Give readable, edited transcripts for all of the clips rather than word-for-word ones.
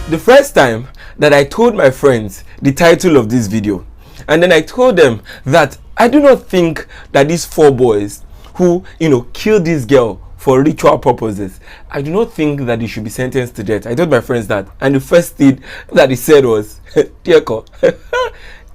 The first time that I told my friends the title of this video, and then I told them that I do not think that these 4 boys who, killed this girl for ritual purposes, I do not think that they should be sentenced to death. I told my friends that, and the first thing that he said was, Dieko,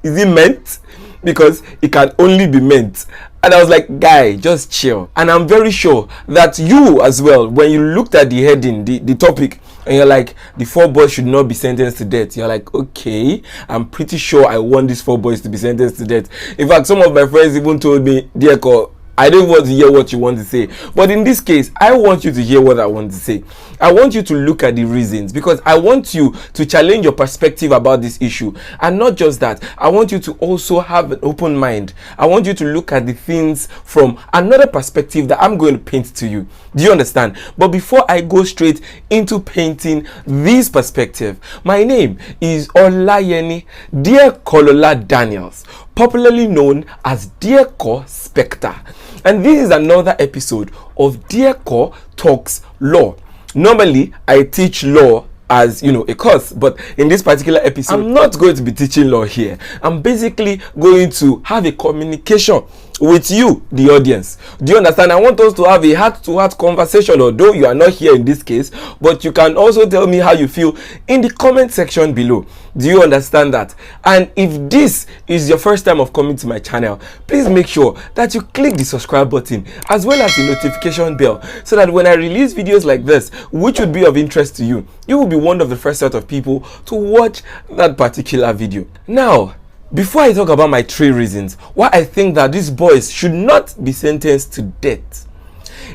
is it meant? Because it can only be meant. And I was like, guy, just chill. And I'm very sure that you as well, when you looked at the heading, the topic, and you're like, the 4 boys should not be sentenced to death, you're like, okay, I'm pretty sure I want these 4 boys to be sentenced to death. In fact, some of my friends even told me, Dieko, I don't want to hear what you want to say. But in this case, I want you to hear what I want to say. I want you to look at the reasons, because I want you to challenge your perspective about this issue. And not just that, I want you to also have an open mind. I want you to look at the things from another perspective that I'm going to paint to you. Do you understand? But before I go straight into painting this perspective, my name is Olayeni Diekolola Daniels, popularly known as Dieko Spectre. And this is another episode of Dieko Talks Law. Normally, I teach law as a course, but in this particular episode, I'm not going to be teaching law here. I'm basically going to have a communication with you, the audience. Do you understand? I want us to have a heart-to-heart conversation, although you are not here in this case, but you can also tell me how you feel in the comment section below. Do you understand that? And if this is your first time of coming to my channel, please make sure that you click the subscribe button as well as the notification bell, so that when I release videos like this, which would be of interest to you, you will be one of the first set of people to watch that particular video. Now, before I talk about my 3 reasons why I think that these boys should not be sentenced to death,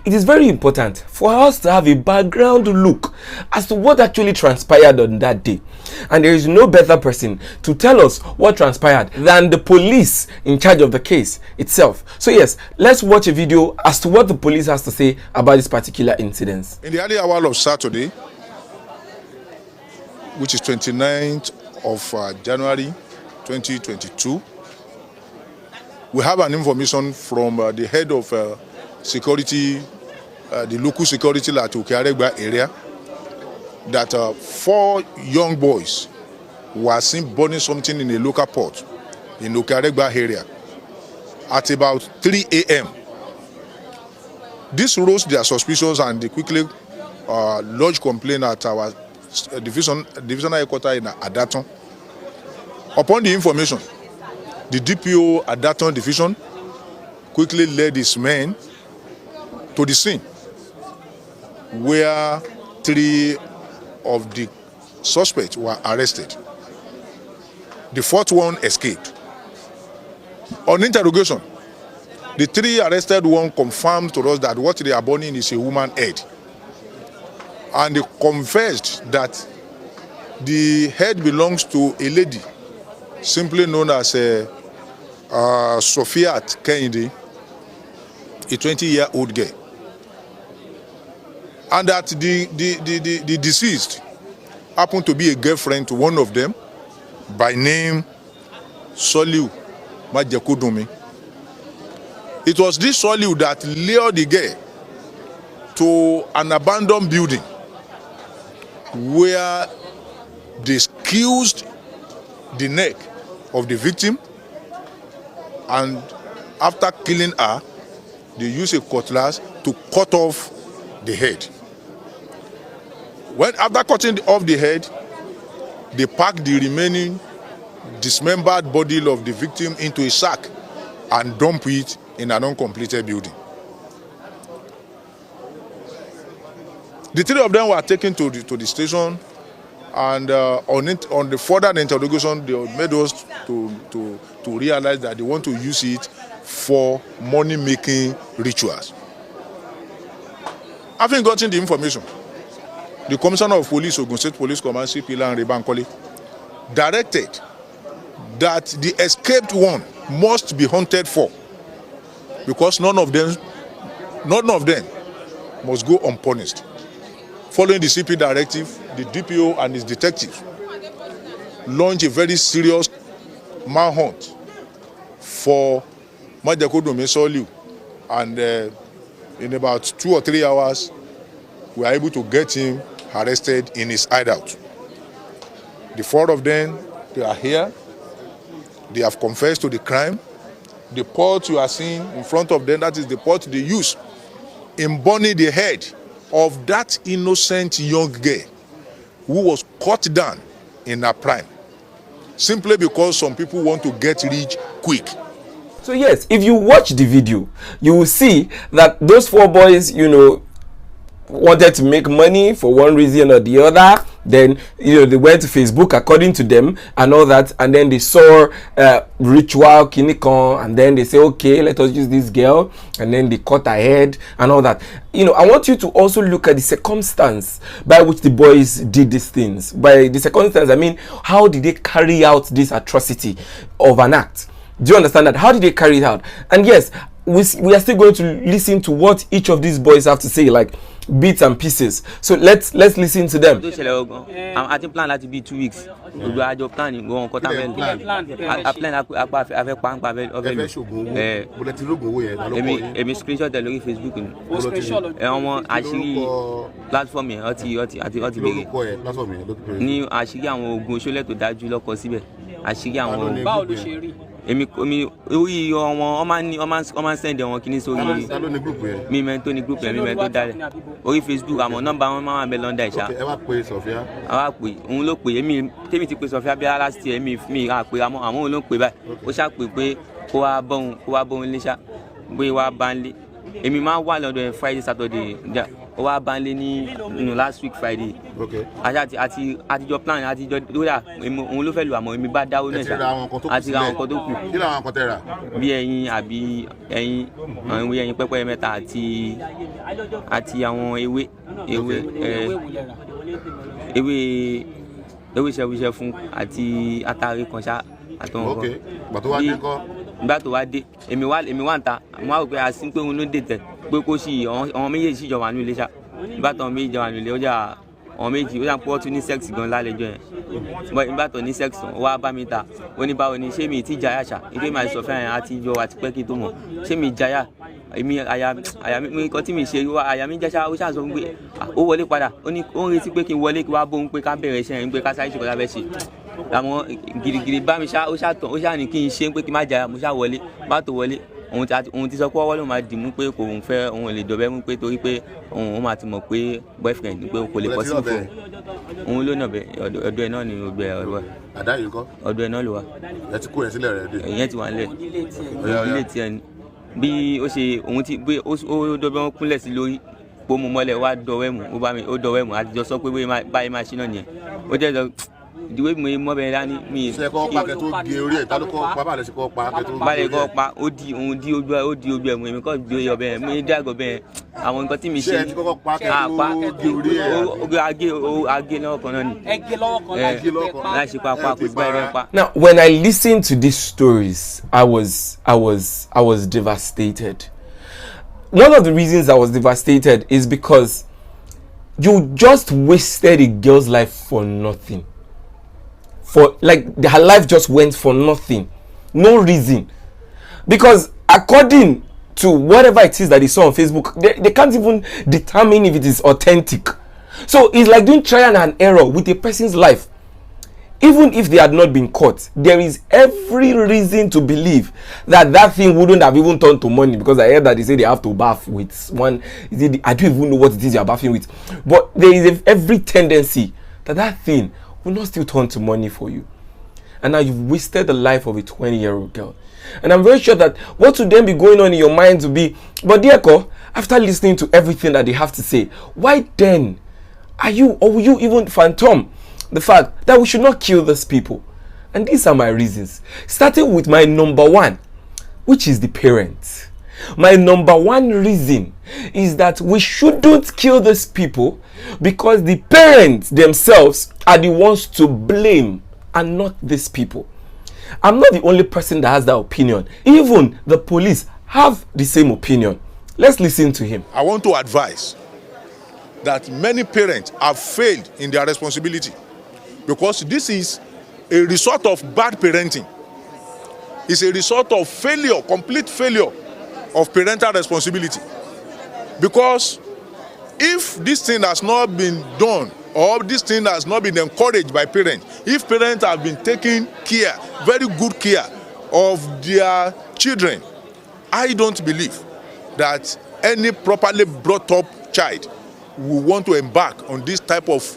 it is very important for us to have a background look as to what actually transpired on that day. And there is no better person to tell us what transpired than the police in charge of the case itself. So yes, let's watch a video as to what the police has to say about this particular incident. In the early hour of Saturday, which is 29th of January 2022, we have an information from the head of security, the local security at Okearegba area, that 4 young boys were seen burning something in a local port in Okearegba area at about 3 a.m. This rose their suspicions, and they quickly lodged complaint at our divisional headquarters in Adaton. Upon the information, the DPO Adaton division quickly led his men to the scene, where 3 of the suspects were arrested. The 4th one escaped. On interrogation, the 3 arrested one confirmed to us that what they are burning is a woman's head. And they confessed that the head belongs to a lady simply known as Sofiat Kennedy, a 20-year-old girl. And that the deceased happened to be a girlfriend to one of them by name Soliu Majekodunmi. It was this Soliu that lured the girl to an abandoned building where they squeezed the neck of the victim, and after killing her, they used a cutlass to cut off the head. After cutting off the head, they packed the remaining dismembered body of the victim into a sack and dumped it in an uncompleted building. The 3 of them were taken to the station, and on the further interrogation, they made us to realize that they want to use it for money-making rituals. Having gotten the information, the Commissioner of Police, Ogun State Police Command, CP Lanre Bankole, directed that the escaped one must be hunted for, because none of them must go unpunished. Following the CP directive, the DPO and his detectives launched a very serious manhunt for Majekodunmi Soliu, and in about 2 or 3 hours, we were able to get him arrested in his hideout. The 4 of them, they are here. They have confessed to the crime. The pot you are seeing in front of them, that is the pot they use in burning the head of that innocent young girl who was cut down in her prime, simply because some people want to get rich quick. So yes, if you watch the video, you will see that those 4 boys, wanted to make money for one reason or the other. Then they went to Facebook according to them and all that, and then they saw ritual kinikon, and then they say, okay, let us use this girl, and then they cut her head and all that. I want you to also look at the circumstance by which the boys did these things. By the circumstance, I mean, how did they carry out this atrocity of an act? Do you understand that? How did they carry it out? And yes, we are still going to listen to what each of these boys have to say, like bits and pieces. So let's listen to them. I think plan that be 2 weeks. We are planning go on I plan screenshot the lórí Facebook ni. Ọmọ àṣírí platform yẹn ọtí bẹ̀rẹ̀. Ní àṣírí àwọn ogun oṣolẹ tó dájú lọ́kọ síbẹ̀. Àṣírí àwọn báwo ló ṣe rí? Èmi orí ọmọ send wọn kíní sórí mi mento ní group yẹn mi mento dálẹ̀. Orí Facebook àmọ́ nọ́mbà wọn máa bẹ London ìṣá. ẹ wá pè Sofia. Àwa pè òun ló pè èmi tèmi ti pè Sofia bí last year mi ra pè àmọ́ òun ló pè báyìí. Ó ṣá pé kó wá bọ́un lé ṣá bóyá wá bá ń lé. Èmi máa wà lọ́dọ̀ Friday Saturday ó wá bá ń lé ní last week Friday. Àtijọ́ plan àtijọ́ lóyà òun ló fẹ́ lù àmọ́ èmi bá dáwó náà ṣá àti ra àwọn nǹkan tó kù. Kí làwọn nǹkan tẹ́ rà? Bí ẹyin àbí ẹyin àwọn ẹyin pẹ́pẹ́ mẹ́ta àti àwọn ewé ṣẹ̀wúṣẹ̀ fún àti atare kan ṣá àtọ̀wọ̀n kan. Ìgbà tó wá dé èmi wá ń ta mo wá rò pé àsín pé òun ló dé tẹ̀ pé kó sì àwọn méjèèjì sì jọ wà ní ilé ṣá. Ìgbà tó àwọn méjì jọ wà ní ilé ó jà àwọn méjì ó jà pé wọ́n tún ní sex gan lálẹ́jọ́ yẹn. Ìgbà tó ní sex ó wá bá mi ta ó ní báwo ni ṣé mi ti jaya ṣá nítorí màá sọ fẹ́ràn àti jọ àti pẹ́ kí tó mọ̀ ṣé mi jaya èmi àyà mi nǹkan tí mi ṣe àyà mi jẹ́ṣá ó ṣàṣọ fún pé ó wọlé padà ó ń retí pé kí n wọlé kí wá bóun pé ká bẹ̀rẹ̀ iṣẹ́ yẹn pé ká sáré ṣèkọ́lá bẹ́ẹ̀ ṣe àmọ́ gírígírí bá mi ṣá ó ṣàtàn ó ṣàní kí n ṣe pé kí n má jaya mo ṣá wọlé bá tó wọlé òun ti sọ pé ọwọ́ ló máa dì mú pé kò ń fẹ́ òun lè dọ̀bẹ́ mú pé torí pé òun máa ti mọ̀ pé boyfriend pé kò lè pọ̀ sí fún òun ló nà bẹ́ ọ̀dọ̀ ẹ̀ náà ni ó gbẹ ọ̀rọ̀ àdá yìí kọ́ ọ̀dọ̀ ẹ̀ náà ló wà. ẹ ti kó yẹn sílẹ̀ rẹ̀ dé. ìyẹn ti wà nílẹ̀ ilé tiẹ̀ ni bí ó ṣe òun ti bí ó dọ̀bẹ́ wọn kúnlẹ̀ sí lórí pé mo mọ́lẹ̀ wá dọ̀wẹ́ mu àtijọ́ sọ pé báyìí máa ṣí náà nìyẹn ó jẹ́ ìdíwé mi mọ́ bẹ́ẹ̀ dání mi. ṣe kọ́ pa kẹ́tó gé orí ẹ̀ tá ló kọ́ pa báyìí ṣe kọ́ pa kẹ́tó. báyìí kọ́ pa ó di ojú ẹ̀ mú èmi kọ́ di oyè ọbẹ̀ mi dí àgọ́ bẹ́ẹ̀ àwọn nǹkan tí mi ṣe. ṣé ẹ ti kọ́kọ́ pa kẹ́tó gé orí ẹ̀. agé lọ́wọ́ kan náà ni. agé lọ́wọ́ kan. láì ṣe pa kò sí báyìí bẹ́ẹ̀ pa. Now, when I listened to these stories, I was devastated. One of the reasons I was devastated is because you just wasted a girl's life for nothing. Her life just went for nothing, no reason, because according to whatever it is that they saw on Facebook, they can't even determine if it is authentic. So it's like doing trial and error with a person's life. Even if they had not been caught, there is every reason to believe that thing wouldn't have even turned to money, because I heard that they say they have to bath with one. I don't even know what it is you are bathing with, but there is every tendency that thing will not still turn to money for you. And now you've wasted the life of a 20-year-old girl. And I'm very sure that what would then be going on in your mind to be, but Dieko, after listening to everything that they have to say, why then will you even phantom the fact that we should not kill these people? And these are my reasons. Starting with my number one, which is the parents. My number one reason is that we shouldn't kill these people because the parents themselves are the ones to blame and not these people. I'm not the only person that has that opinion. Even the police have the same opinion. Let's listen to him. I want to advise that many parents have failed in their responsibility, because this is a result of bad parenting. It's a result of failure, complete failure of parental responsibility. Because if this thing has not been done or this thing has not been encouraged by parents, if parents have been taking care, very good care of their children, I don't believe that any properly brought up child will want to embark on this type of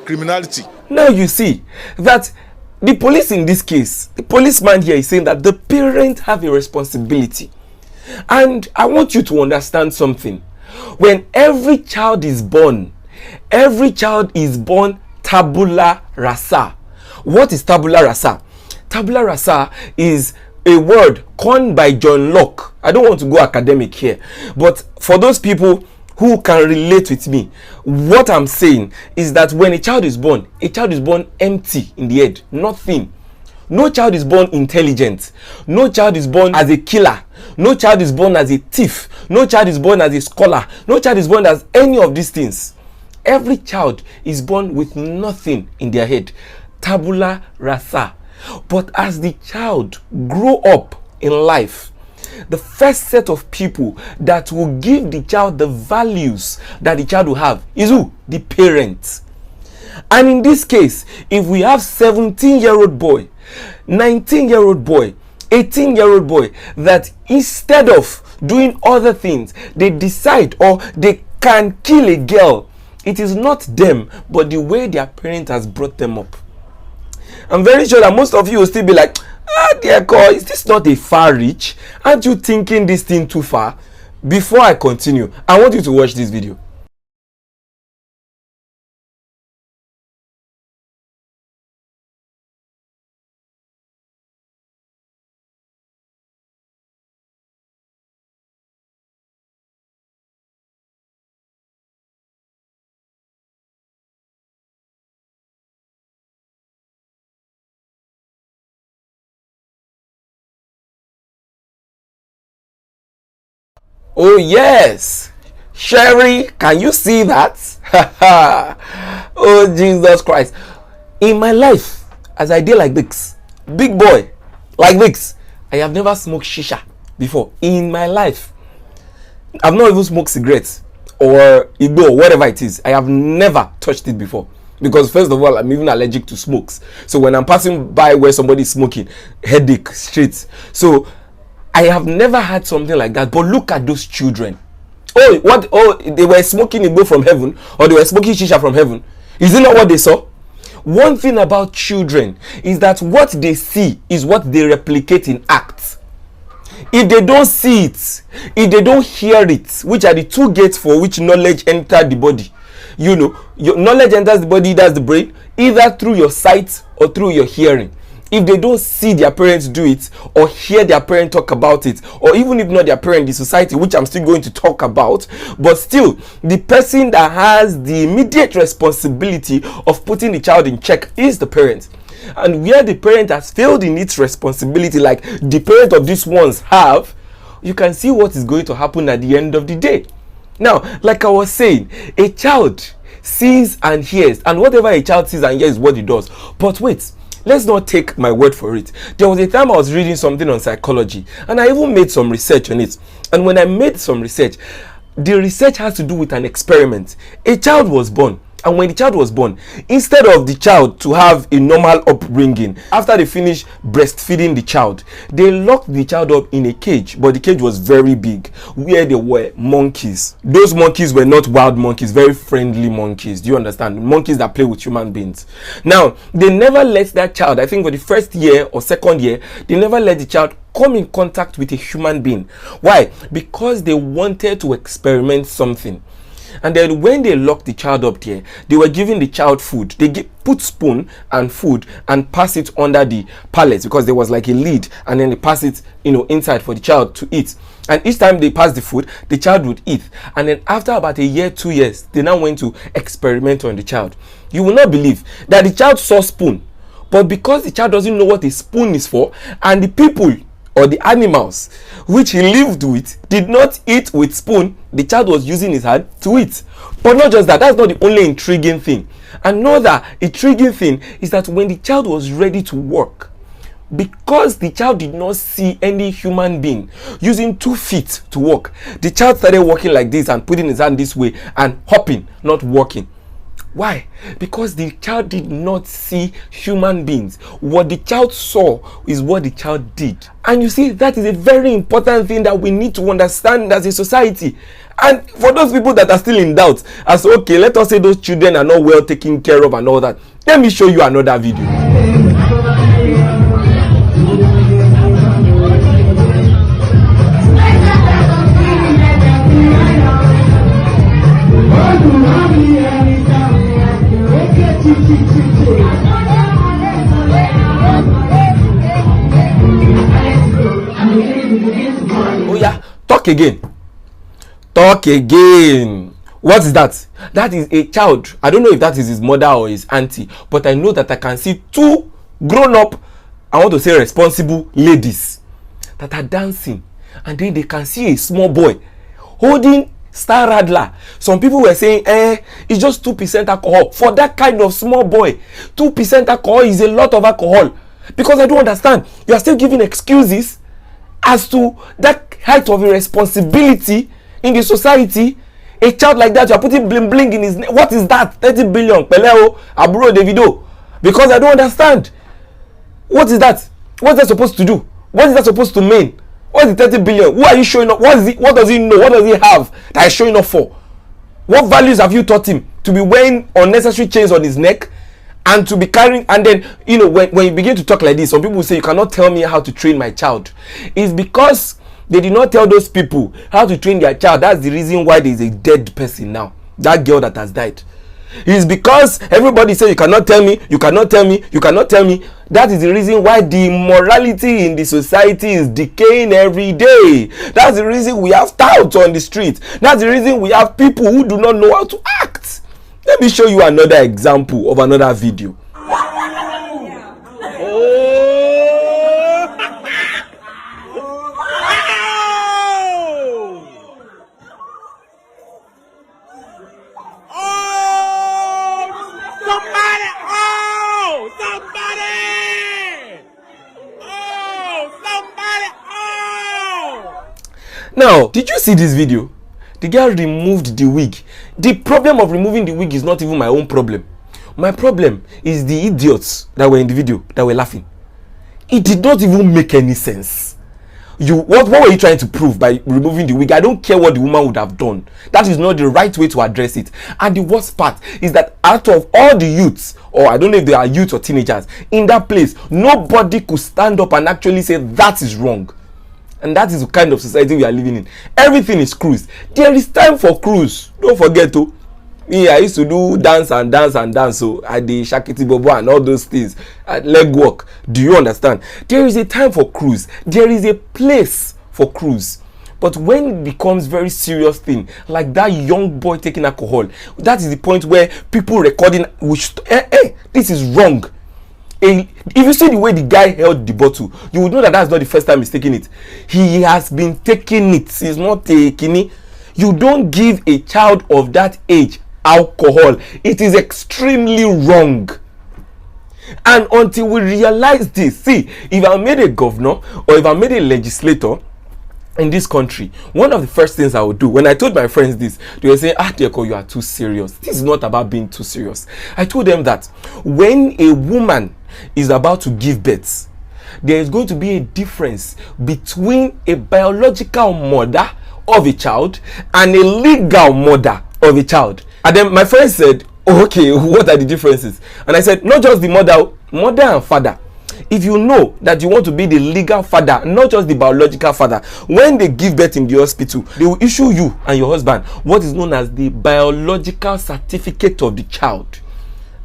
criminality. Now you see that the police in this case, the policeman here is saying that the parents have a responsibility. And I want you to understand something. When every child is born tabula rasa. What is tabula rasa? Tabula rasa is a word coined by John Locke. I don't want to go academic here, but for those people who can relate with me, what I'm saying is that when a child is born empty in the head, nothing. No child is born intelligent. No child is born as a killer. No child is born as a thief. No child is born as a scholar. No child is born as any of these things. Every child is born with nothing in their head. Tabula rasa. But as the child grow up in life, the first set of people that will give the child the values that the child will have is who? The parents. And in this case, if we have 17-year-old boy, 19-year-old boy, 18-year-old boy, that instead of doing other things, they decide or they can kill a girl, it is not them, but the way their parent has brought them up. I'm very sure that most of you will still be like, dear God, is this not a far reach? Aren't you thinking this thing too far? Before I continue, I want you to watch this video. Oh yes, Sherry, can you see that? Oh Jesus Christ. In my life, as I did like this, big boy like this, I have never smoked shisha before in my life. I've not even smoked cigarettes or igbo or whatever it is. I have never touched it before, because first of all, I'm even allergic to smokes. So when I'm passing by where somebody's smoking, headache straight. So I have never had something like that. But look at those children. Oh, what? Oh, they were smoking igbo from heaven, or they were smoking shisha from heaven. Is it not what they saw? One thing about children is that what they see is what they replicate in acts. If they don't see it, if they don't hear it, which are the two gates for which knowledge enters the body. You know, your knowledge enters the body, that's the brain, either through your sight or through your hearing. If they don't see their parents do it, or hear their parents talk about it, or even if not their parent, the society, which I'm still going to talk about, but still, the person that has the immediate responsibility of putting the child in check is the parent. And where the parent has failed in its responsibility, like the parent of these ones have, you can see what is going to happen at the end of the day. Now, like I was saying, a child sees and hears, and whatever a child sees and hears is what he does. But wait, let's not take my word for it. There was a time I was reading something on psychology, and I even made some research on it. And when I made some research, the research has to do with an experiment. A child was born, and when the child was born, instead of the child to have a normal upbringing, after they finished breastfeeding the child, they locked the child up in a cage, but the cage was very big, where there were monkeys. Those monkeys were not wild monkeys, very friendly monkeys. Do you understand? Monkeys that play with human beings. Now, they never let that child, I think for the first year or second year, they never let the child come in contact with a human being. Why? Because they wanted to experiment something. And then when they locked the child up there, they were giving the child food. They put spoon and food and pass it under the pallet, because there was like a lid, and then they pass it, inside for the child to eat. And each time they pass the food, the child would eat. And then after about a year, 2 years, they now went to experiment on the child. You will not believe that the child saw spoon, but because the child doesn't know what a spoon is for, and the people or the animals which he lived with did not eat with spoon, the child was using his hand to eat. But not just that, that's not the only intriguing thing. Another intriguing thing is that when the child was ready to work, because the child did not see any human being using 2 feet to walk, the child started walking like this and putting his hand this way and hopping, not walking. Why? Because the child did not see human beings. What the child saw is what the child did. And you see, that is a very important thing that we need to understand as a society. And for those people that are still in doubt, as okay, let us say those children are not well taken care of and all that, let me show you another video. Oh yeah, talk again. Talk again. What is that? That is a child. I don't know if that is his mother or his auntie, but I know that I can see 2 grown up, I want to say responsible ladies that are dancing, and then they can see a small boy holding Star Radler. Some people were saying, it's just 2% alcohol. For that kind of small boy, 2% alcohol is a lot of alcohol. Because I don't understand. You are still giving excuses as to that height of irresponsibility in the society. A child like that, you are putting bling bling in his neck. What is that? 30 billion. Peleo, Aburo, Davido. Because I don't understand. What is that? What is that supposed to do? What is that supposed to mean? What is the 30 billion? Who are you showing up? What does he know? What does he have that is showing up for? What values have you taught him? To be wearing unnecessary chains on his neck and to be carrying, and then, you know, when you begin to talk like this, some people say, you cannot tell me how to train my child. It's because they did not tell those people how to train their child. That's the reason why there is a dead person now. That girl that has died. It's because everybody say you cannot tell me, you cannot tell me, you cannot tell me. That is the reason why the morality in the society is decaying every day. That's the reason we have touts on the street. That's the reason we have people who do not know how to act. Let me show you another example of another video. Now, did you see this video? The girl removed the wig. The problem of removing the wig is not even my own problem. My problem is the idiots that were in the video that were laughing. It did not even make any sense. What were you trying to prove by removing the wig? I don't care what the woman would have done. That is not the right way to address it. And the worst part is that out of all the youths, or I don't know if they are youths or teenagers, in that place, nobody could stand up and actually say that is wrong. And that is the kind of society we are living in. Everything is cruise. There is time for cruise. Don't forget to. I used to do dance. So I did Shakiti Bobo and all those things. Leg work. Do you understand? There is a time for cruise. There is a place for cruise. But when it becomes very serious thing, like that young boy taking alcohol, that is the point where people recording, this is wrong. If you see the way the guy held the bottle, you would know that that's not the first time he's taking it. He has been taking it. He's not taking it. You don't give a child of that age alcohol. It is extremely wrong. And until we realize this, see, if I made a governor or if I made a legislator in this country, one of the first things I would do, when I told my friends this, they were saying, Deko, you are too serious. This is not about being too serious. I told them that when a woman is about to give birth, there is going to be a difference between a biological mother of a child and a legal mother of a child. And then my friend said, okay, what are the differences? And I said, not just the mother and father. If you know that you want to be the legal father, not just the biological father, when they give birth in the hospital, they will issue you and your husband what is known as the biological certificate of the child.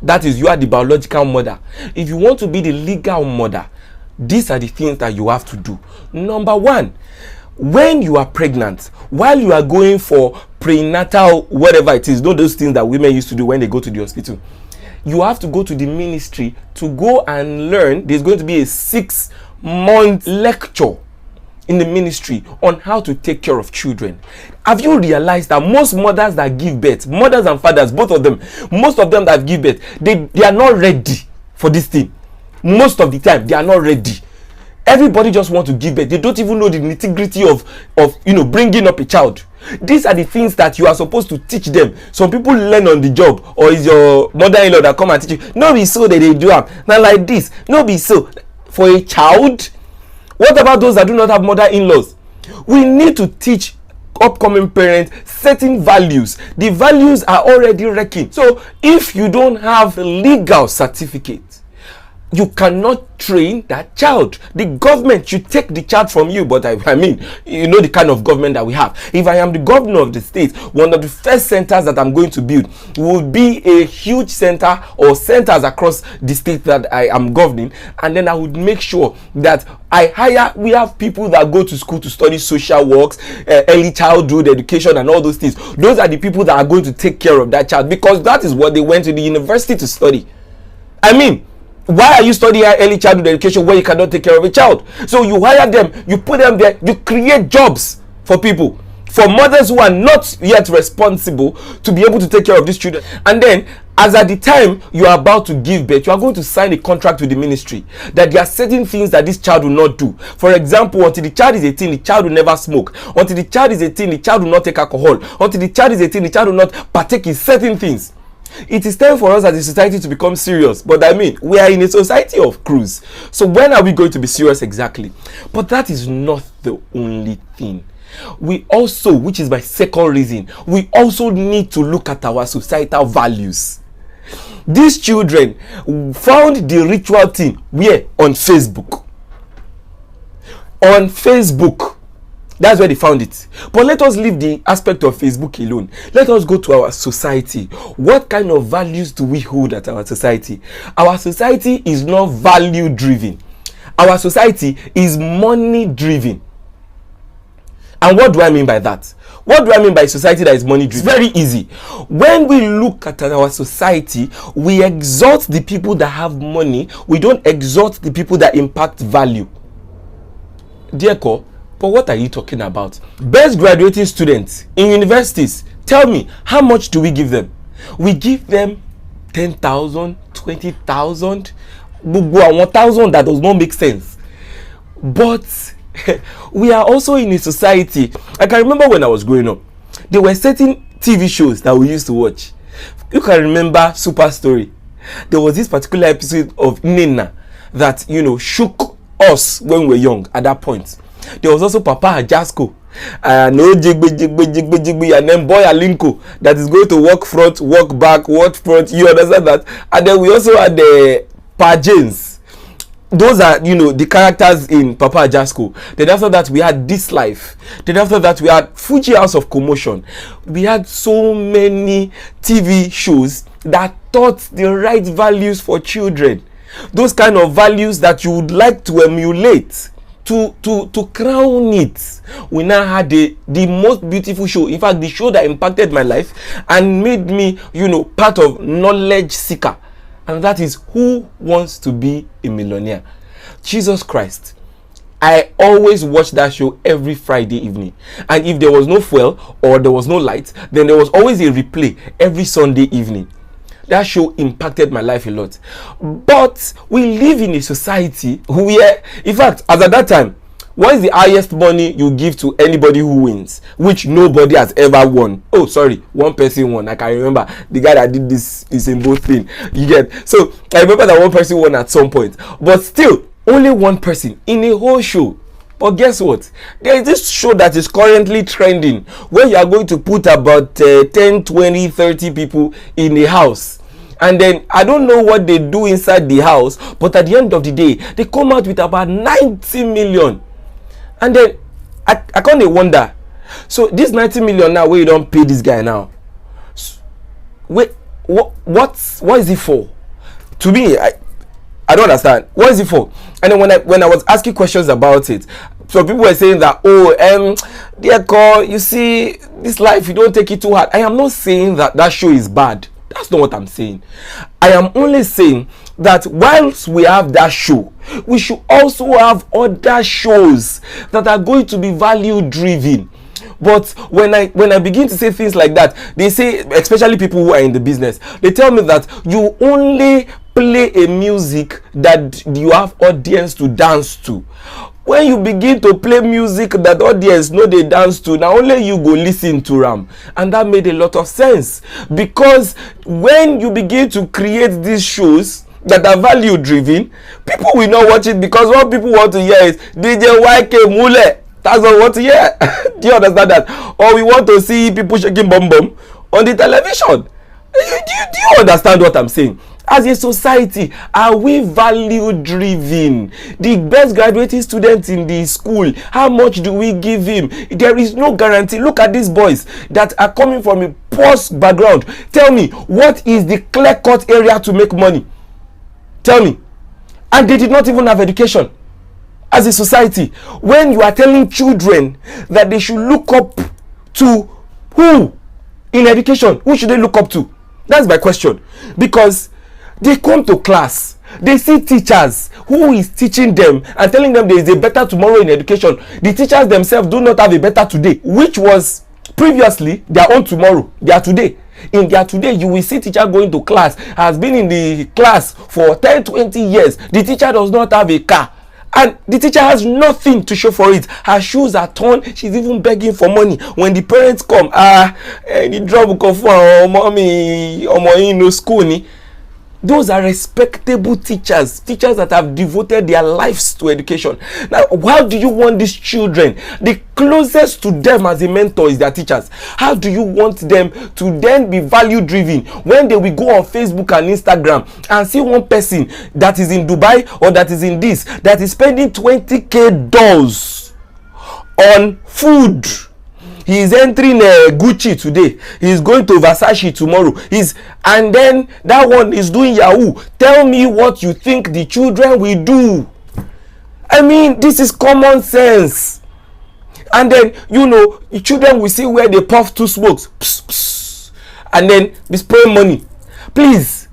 That is, you are the biological mother. If you want to be the legal mother, these are the things that you have to do. Number one, when you are pregnant, while you are going for prenatal, whatever it is, those things that women used to do when they go to the hospital, you have to go to the ministry to go and learn. There's going to be a 6-month lecture in the ministry on how to take care of children. Have you realized that most mothers that give birth, mothers and fathers, both of them, most of them that give birth, they are not ready for this thing. Most of the time, they are not ready. Everybody just want to give birth. They don't even know the nitty-gritty of bringing up a child. These are the things that you are supposed to teach them. Some people learn on the job, or is your mother-in-law that come and teach you. No be so that they do am. Now like this, no be so. For a child, what about those that do not have mother-in-laws? We need to teach upcoming parents certain values. The values are already wrecking. So if you don't have legal certificate, you cannot train that child. The government should take the child from you. But I mean, you know the kind of government that we have. If I am the governor of the state, one of the first centers that I'm going to build will be a huge center or centers across the state that I am governing. And then I would make sure that we have people that go to school to study social works, early childhood education and all those things. Those are the people that are going to take care of that child, because that is what they went to the university to study. I mean, why are you studying early childhood education where you cannot take care of a child? So you hire them, you put them there, you create jobs for people, for mothers who are not yet responsible to be able to take care of these children. And then, as at the time you are about to give birth, you are going to sign a contract with the ministry that there are certain things that this child will not do. For example, until the child is 18, the child will never smoke. Until the child is 18, the child will not take alcohol. Until the child is 18, the child will not partake in certain things. It is time for us as a society to become serious. But I mean, we are in a society of cruise. So when are we going to be serious exactly? But that is not the only thing. We also, which is my second reason, we also need to look at our societal values. These children found the ritual thing where? On Facebook. On Facebook. That's where they found it. But let us leave the aspect of Facebook alone. Let us go to our society. What kind of values do we hold at our society? Our society is not value driven. Our society is money driven. And what do I mean by that? What do I mean by society that is money driven? It's very easy. When we look at our society, we exalt the people that have money. We don't exalt the people that impact value. Dear Ko, but what are you talking about? Best graduating students in universities, tell me, how much do we give them? We give them 10,000, 20,000, 1,000. That does not make sense. But we are also in a society. I can remember when I was growing up, there were certain TV shows that we used to watch. You can remember Super Story. There was this particular episode of Nina that, shook us when we were young at that point. There was also Papa Ajasco, and then Boy Alinko that is going to walk front, walk back, walk front. You understand that? And then we also had the Pa James. Those are, the characters in Papa Ajasco. Then after that, we had This Life. Then after that, we had Fuji House of Commotion. We had so many TV shows that taught the right values for children. Those kind of values that you would like to emulate. To crown it, we now had the most beautiful show. In fact, the show that impacted my life and made me, part of Knowledge Seeker. And that is Who Wants to Be a Millionaire? Jesus Christ. I always watch that show every Friday evening. And if there was no fuel or there was no light, then there was always a replay every Sunday evening. That show impacted my life a lot. But we live in a society where, in fact, as at that time, what is the highest money you give to anybody who wins? Which nobody has ever won. Oh, sorry, one person won. I can remember the guy that did this is in both thing. You get? So I remember that one person won at some point. But still, only one person in a whole show. But guess what? There is this show that is currently trending where you are going to put about 10, 20, 30 people in a house. And then I don't know what they do inside the house, but at the end of the day, they come out with about 90 million. And then I kind of wonder. So this 90 million now, where you don't pay this guy now? Wait, what is it for? To me, I don't understand. What is it for? And then when I was asking questions about it, so people were saying that, dear God, you see, this life, you don't take it too hard. I am not saying that show is bad. That's not what I'm saying. I am only saying that whilst we have that show, we should also have other shows that are going to be value driven. But when I begin to say things like that, they say, especially people who are in the business, they tell me that you only play a music that you have audience to dance to. When you begin to play music that audience know they dance to, now only you go listen to them. And that made a lot of sense, because when you begin to create these shows that are value driven, people will not watch it, because what people want to hear is DJ YK Mule. That's what we want to hear. Do you understand that? Or we want to see people shaking bum bum on the television. Do you understand what I'm saying? As a society, are we value driven? The best graduating student in the school, how much do we give him? There is no guarantee. Look at these boys that are coming from a poor background. Tell me, what is the clear-cut area to make money? Tell me. And they did not even have education. As a society, when you are telling children that they should look up to who in education, who should they look up to? That's my question. Because they come to class, they see teachers who is teaching them and telling them there is a better tomorrow in education. The teachers themselves do not have a better today, which was previously their own tomorrow, their today. In their today, you will see teacher going to class, has been in the class for 10-20 years. The teacher does not have a car. And the teacher has nothing to show for it. Her shoes are torn. She's even begging for money. When the parents come, the job will come for mommy, no school. Those are respectable teachers that have devoted their lives to education. Now, how do you want these children? The closest to them as a mentor is their teachers. How do you want them to then be value driven when they will go on Facebook and Instagram and see one person that is in Dubai or that is in this, that is spending $20,000 on food? He is entering Gucci today. He is going to Versace tomorrow. And then that one is doing Yahoo. Tell me what you think the children will do. I mean, this is common sense. And then, the children will see where they puff two smokes. Psst, psst, and then be spraying money. Please,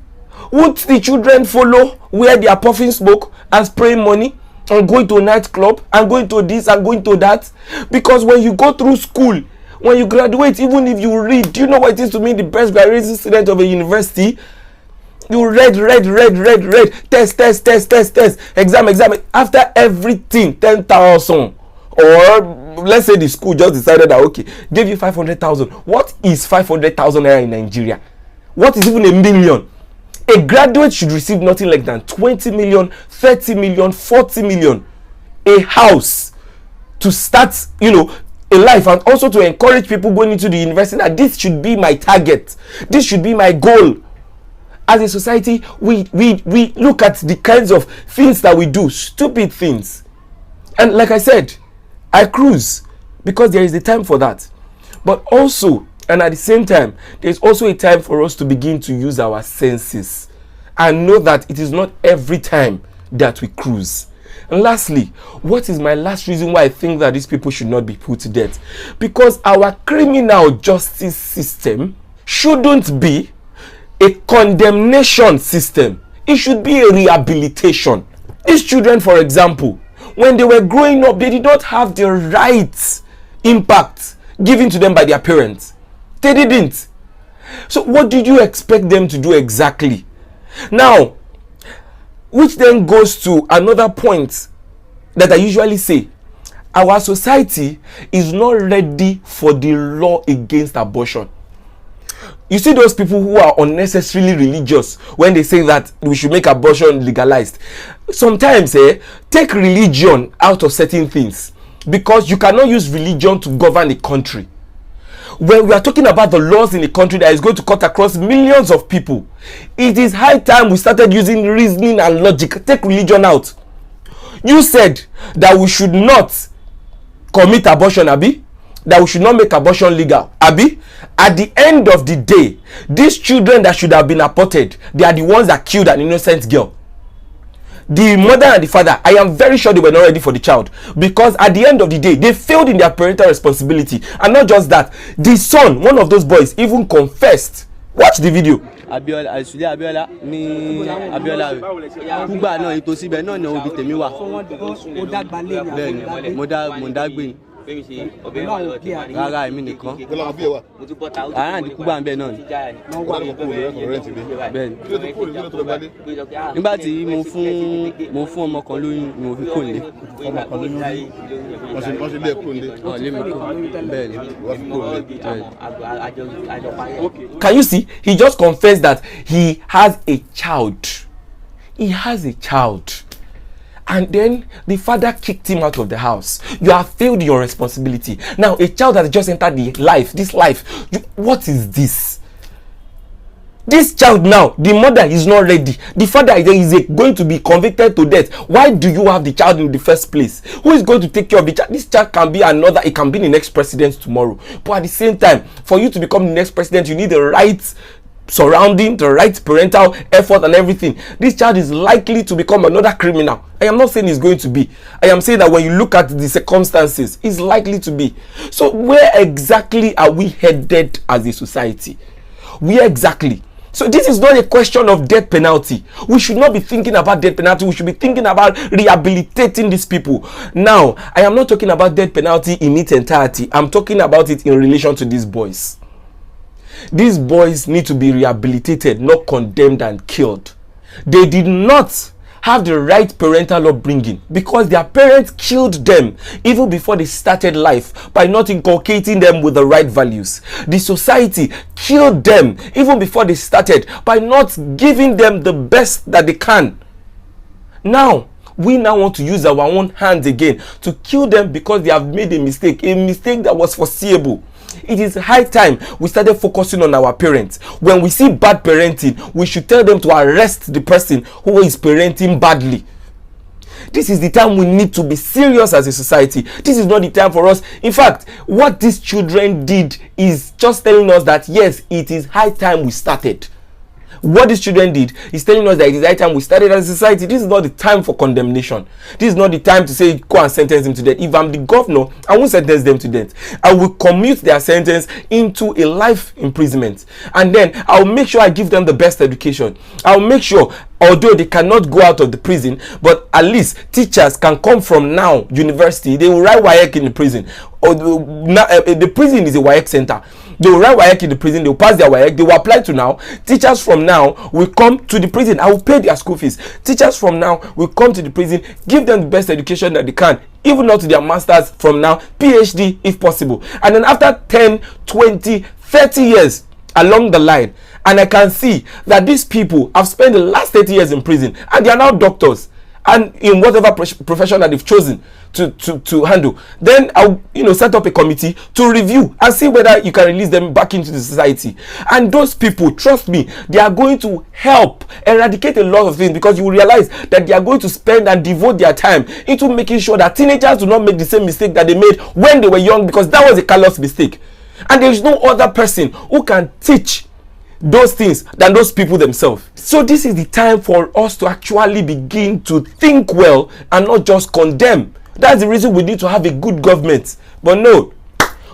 would the children follow where they are puffing smoke and spraying money? And going to a nightclub and going to this and going to that? Because when you go through school, when you graduate, even if you read, do you know what it is to be the best graduating student of a university? You read, test, exam. After everything, 10,000. Or let's say the school just decided that, okay, give you 500,000. What is 500,000 naira in Nigeria? What is even a million? A graduate should receive nothing less than 20 million, 30 million, 40 million. A house to start, a life, and also to encourage people going into the university that this should be my target. This should be my goal. As a society, we look at the kinds of things that we do, stupid things. And like I said, I cruise because there is a time for that. But also, and at the same time, there's also a time for us to begin to use our senses and know that it is not every time that we cruise. And lastly, what is my last reason why I think that these people should not be put to death? Because our criminal justice system shouldn't be a condemnation system. It should be a rehabilitation. These children, for example, when they were growing up, they did not have the right impact given to them by their parents. They didn't. So what did you expect them to do exactly? Now, which then goes to another point that I usually say. Our society is not ready for the law against abortion. You see those people who are unnecessarily religious when they say that we should make abortion legalized. Sometimes, take religion out of certain things, because you cannot use religion to govern a country. When we are talking about the laws in a country that is going to cut across millions of people, it is high time we started using reasoning and logic. Take religion out. You said that we should not commit abortion, Abi, that we should not make abortion legal, Abi. At the end of the day, these children that should have been aborted, they are the ones that killed an innocent girl. The mother and the father, I am very sure they were not ready for the child, because at the end of the day, they failed in their parental responsibility. And not just that, the son, one of those boys, even confessed. Watch the video. Abiola Abiola ni Abiola kugba náà ito síbẹ̀ náà ni obi tèmi wà. Bẹ́ẹ̀ni mo dá gbé. rárá èmi nìkan ara àdìkú gbà ń bẹ náà bẹ́ẹ̀ni nígbà tí mo fún ọmọ kan lóyún ni mo fi kò lé wọ́n ṣe lé ẹ̀kọ́ lé. lé mi kò bẹ́ẹ̀ni. Can you see? He just confessed that he has a child. He has a child. And then the father kicked him out of the house. You have failed your responsibility. Now, a child has just entered this life. What is this? This child now, the mother is not ready. The father is going to be convicted to death. Why do you have the child in the first place? Who is going to take care of the child? This child can be it can be the next president tomorrow. But at the same time, for you to become the next president, you need the right surrounding, the right parental effort and everything. This child is likely to become another criminal. I am not saying he's going to be. I am saying that when you look at the circumstances, he's likely to be. So where exactly are we headed as a society? Where exactly? So this is not a question of death penalty. We should not be thinking about death penalty. We should be thinking about rehabilitating these people. Now, I am not talking about death penalty in its entirety. I'm talking about it in relation to these boys. These boys need to be rehabilitated, not condemned and killed. They did not have the right parental upbringing because their parents killed them even before they started life by not inculcating them with the right values. The society killed them even before they started by not giving them the best that they can. Now, we now want to use our own hands again to kill them because they have made a mistake that was foreseeable. It is high time we started focusing on our parents. When we see bad parenting, we should tell them to arrest the person who is parenting badly. This is the time we need to be serious as a society. This is not the time for us. In fact, what these children did is just telling us that yes, it is high time we started. What these children did is telling us that it is high time we started as a society. This is not the time for condemnation. This is not the time to say go and sentence them to death. If I'm the governor, I won't sentence them to death. I will commute their sentence into a life imprisonment, and then I'll make sure I give them the best education. I'll make sure, although they cannot go out of the prison, but at least teachers can come from now university. They will write WAEC in the prison. Or the prison is a WAEC center. They will write WAEC in the prison. They will pass their WAEC. They will apply to now. Teachers from now will come to the prison. I will pay their school fees. Teachers from now will come to the prison. Give them the best education that they can. Even not to their masters from now. PhD if possible. And then after 10, 20, 30 years along the line, and I can see that these people have spent the last 30 years in prison and they are now doctors and in whatever profession that they've chosen to handle, then I'll set up a committee to review and see whether you can release them back into the society. And those people, trust me, they are going to help eradicate a lot of things, because you will realize that they are going to spend and devote their time into making sure that teenagers do not make the same mistake that they made when they were young, because that was a callous mistake. And there is no other person who can teach those things than those people themselves. So this is the time for us to actually begin to think well and not just condemn. That's the reason we need to have a good government. But no,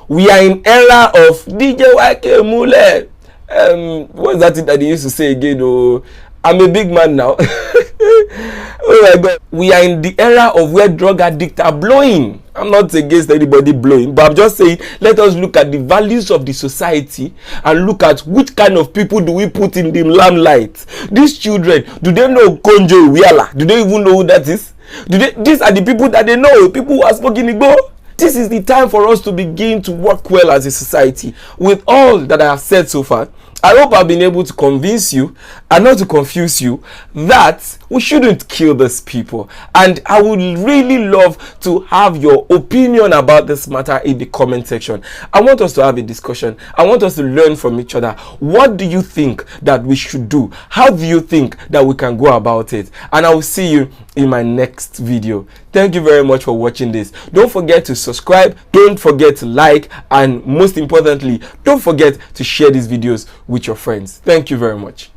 we are in era of DJ YK Mule. What's that thing that they used to say again? Oh, I'm a big man now. Oh my God. We are in the era of where drug addicts are blowing. I'm not against anybody blowing, but I'm just saying, let us look at the values of the society and look at which kind of people do we put in the limelight. These children, do they know Konjo Iweala? Do they even know who that is? These are the people that they know, people who are smoking Igbo. This is the time for us to begin to work well as a society. With all that I have said so far, I hope I've been able to convince you and not to confuse you that we shouldn't kill these people. And I would really love to have your opinion about this matter in the comment section. I want us to have a discussion. I want us to learn from each other. What do you think that we should do? How do you think that we can go about it? And I will see you in my next video. Thank you very much for watching this. Don't forget to subscribe. Don't forget to like. And most importantly, don't forget to share these videos with your friends. Thank you very much.